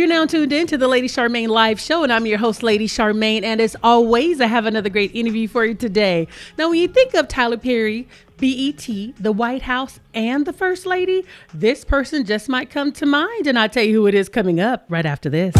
You're now tuned in to the Lady Charmaine live show, and I'm your host, Lady Charmaine. And as always, I have another great interview for you today. Now, when you think of Tyler Perry, BET, the White House, and the First Lady, this person just might come to mind. And I'll tell you who it is coming up right after this.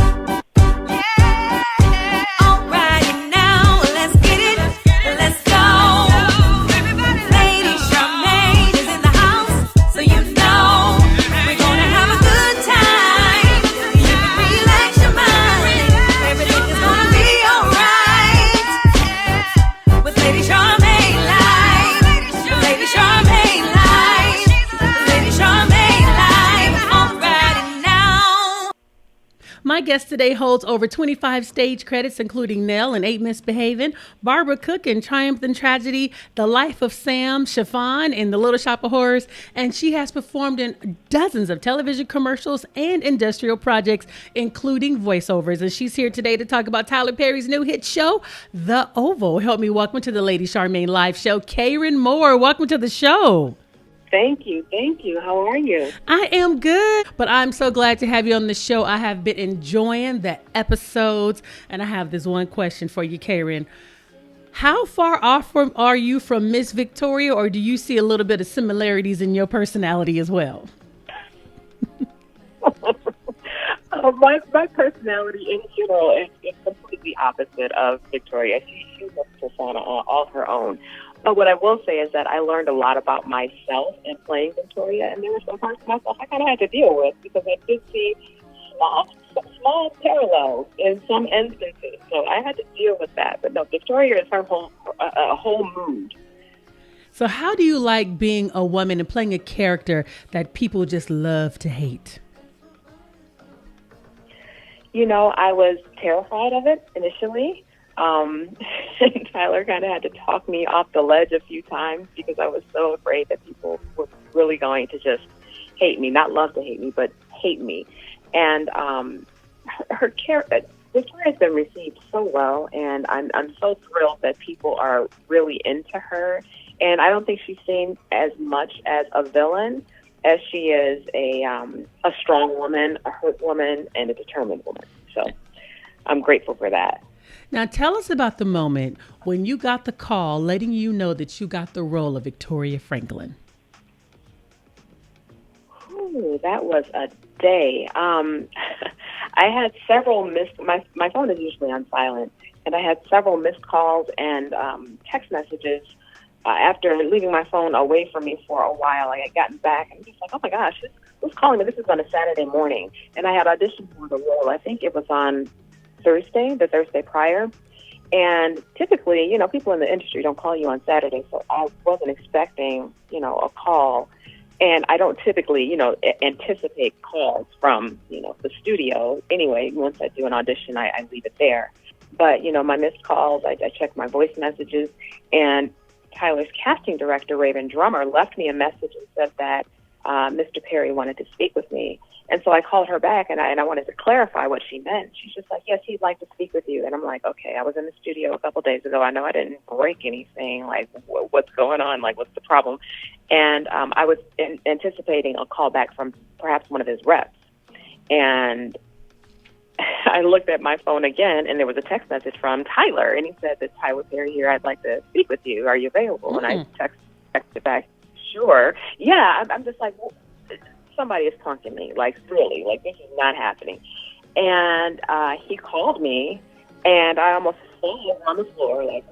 My guest today holds over 25 stage credits, including Nell and Ain't Misbehavin', Barbara Cook in Triumph and Tragedy, The Life of Sam, Chiffon in The Little Shop of Horrors, and she has performed in dozens of television commercials and industrial projects, including voiceovers. And she's here today to talk about Tyler Perry's new hit show, The Oval. Help me welcome to the Lady Charmaine live show, Kron Moore. Welcome to the show. Thank you. How are you? I am good, but I'm so glad to have you on the show. I have been enjoying the episodes, and I have this one question for you, Kron. How far off are you from Miss Victoria, or do you see a little bit of similarities in your personality as well? My personality in general is completely opposite of Victoria. She's a persona all her own. But what I will say is that I learned a lot about myself in playing Victoria, and there were some parts of myself I kind of had to deal with because I did see small parallels in some instances. So I had to deal with that. But no, Victoria is her whole mood. So how do you like being a woman and playing a character that people just love to hate? You know, I was terrified of it initially. Tyler kind of had to talk me off the ledge a few times because I was so afraid that people were really going to just hate me, not love to hate me, but hate me. And her character, Victoria's been received so well, and I'm so thrilled that people are really into her. And I don't think she's seen as much as a villain as she is a strong woman, a hurt woman, and a determined woman. So I'm grateful for that. Now, tell us about the moment when you got the call letting you know that you got the role of Victoria Franklin. Ooh, that was a day. I had several my phone is usually on silent, and I had several missed calls and text messages after leaving my phone away from me for a while. I had gotten back, and I'm just like, oh my gosh, who's calling me? This is on a Saturday morning. And I had auditioned for the role. I think it was on the Thursday prior. And typically, you know, people in the industry don't call you on Saturday, so I wasn't expecting, you know, a call. And I don't typically, you know, anticipate calls from, you know, the studio. Anyway, once I do an audition, I leave it there. But, you know, my missed calls, I checked my voice messages, and Tyler's casting director, Raven Drummer, left me a message and said that Mr. Perry wanted to speak with me. And so I called her back, and I wanted to clarify what she meant. She's just like, yes, he'd like to speak with you. And I'm like, okay, I was in the studio a couple days ago. I know I didn't break anything. Like, what's going on? Like, what's the problem? And I was anticipating a call back from perhaps one of his reps. And I looked at my phone again, and there was a text message from Tyler. And he said that Tyler Perry here, I'd like to speak with you. Are you available? Mm-hmm. And I texted back, sure. Yeah, I'm just like, well, somebody is punking me, like, really, like, this is not happening. And he called me, and I almost fell on the floor, like,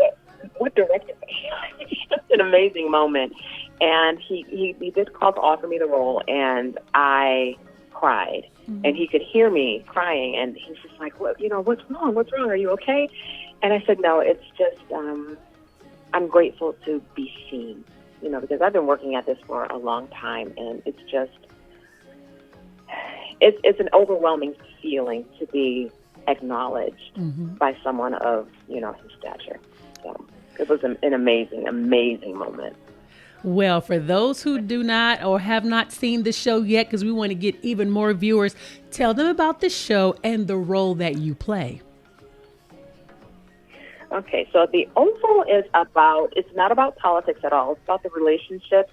what directed me? It's just an amazing moment. And he did call to offer me the role, and I cried. Mm-hmm. And he could hear me crying, and he's just like, what, you know, what's wrong? Are you okay? And I said, no, it's just, I'm grateful to be seen, you know, because I've been working at this for a long time, and it's just, it's an overwhelming feeling to be acknowledged by someone of, you know, his stature. So it was an amazing, amazing moment. Well, for those who do not or have not seen the show yet, because we want to get even more viewers, tell them about the show and the role that you play. Okay, so The Oval is it's not about politics at all. It's about the relationships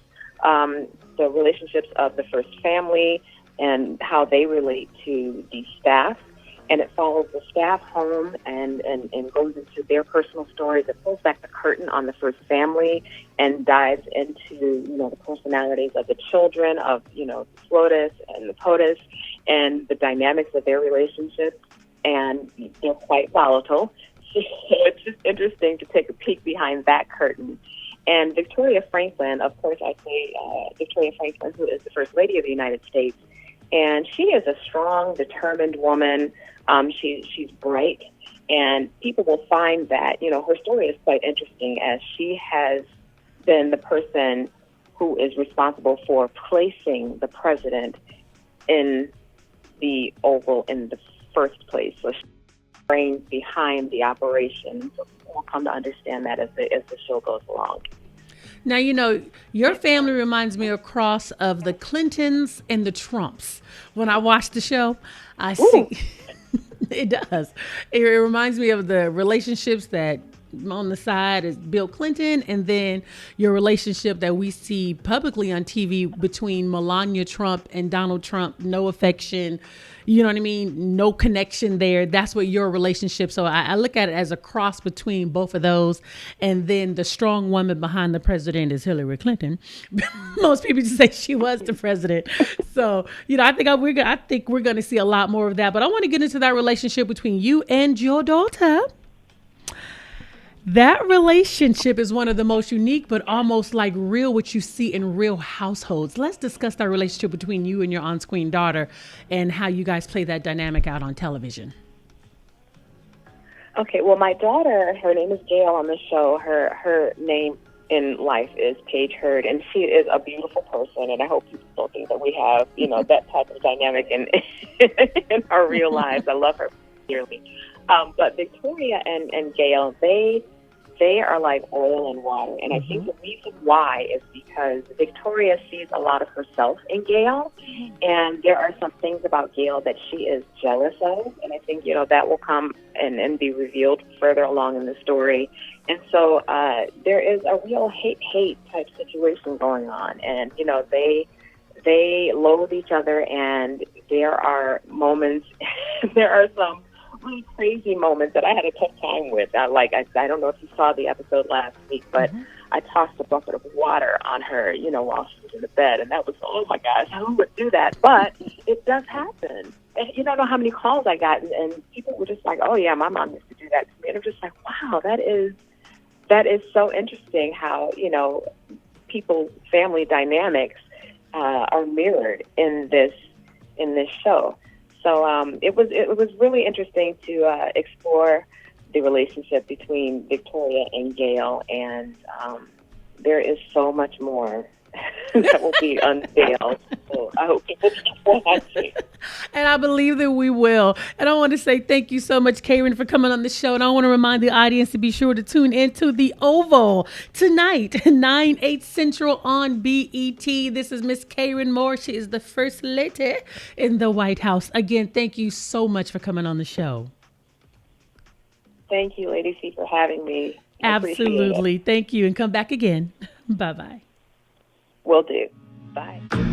of the first family, and how they relate to the staff. And it follows the staff home and goes into their personal stories. It pulls back the curtain on the first family and dives into, the personalities of the children, of, the FLOTUS and the POTUS, and the dynamics of their relationships. And they're quite volatile. So it's just interesting to take a peek behind that curtain. And Victoria Franklin, of course, I say Victoria Franklin, who is the First Lady of the United States, and she is a strong, determined woman. She's bright, and people will find that, her story is quite interesting, as she has been the person who is responsible for placing the president in the Oval in the first place. So she brains behind the operation. So people will come to understand that as the show goes along. Now, your family reminds me across of the Clintons and the Trumps. When I watch the show, I see it does. It reminds me of the relationships that on the side is Bill Clinton, and then your relationship that we see publicly on TV between Melania Trump and Donald Trump. No affection, you know what I mean? No connection there. That's what your relationship. So I look at it as a cross between both of those. And then the strong woman behind the president is Hillary Clinton. Most people just say she was the president. So, I think we're going to see a lot more of that. But I want to get into that relationship between you and your daughter. That relationship is one of the most unique, but almost like real, what you see in real households. Let's discuss that relationship between you and your on-screen daughter and how you guys play that dynamic out on television. Okay, well, my daughter, her name is Gail on the show. Her name in life is Paige Hurd, and she is a beautiful person, and I hope people don't think that we have, that type of dynamic in our real lives. I love her dearly. But Victoria and Gail, they are like oil and water. And I think the reason why is because Victoria sees a lot of herself in Gail. And there are some things about Gail that she is jealous of. And I think, that will come and be revealed further along in the story. And so there is a real hate type situation going on. And, they loathe each other. And there are moments, there are some really crazy moments that I had a tough time with. I don't know if you saw the episode last week, but I tossed a bucket of water on her, while she was in the bed, and that was, oh my gosh, who would do that? But it does happen. And you don't know how many calls I got, and people were just like, oh yeah, my mom used to do that to me. And I'm just like, wow, that is so interesting how, people's family dynamics are mirrored in this show. So it was really interesting to explore the relationship between Victoria and Gail, and there is so much more that will be unveiled. So I hope people keep watching. And I believe that we will. And I want to say thank you so much, Karen, for coming on the show. And I want to remind the audience to be sure to tune into The Oval tonight, 9/8 Central on BET. This is Miss Karen Moore. She is the First Lady in the White House. Again, thank you so much for coming on the show. Thank you, Lady C, for having me. Absolutely. Thank you. And come back again. Bye-bye. Will do. Bye.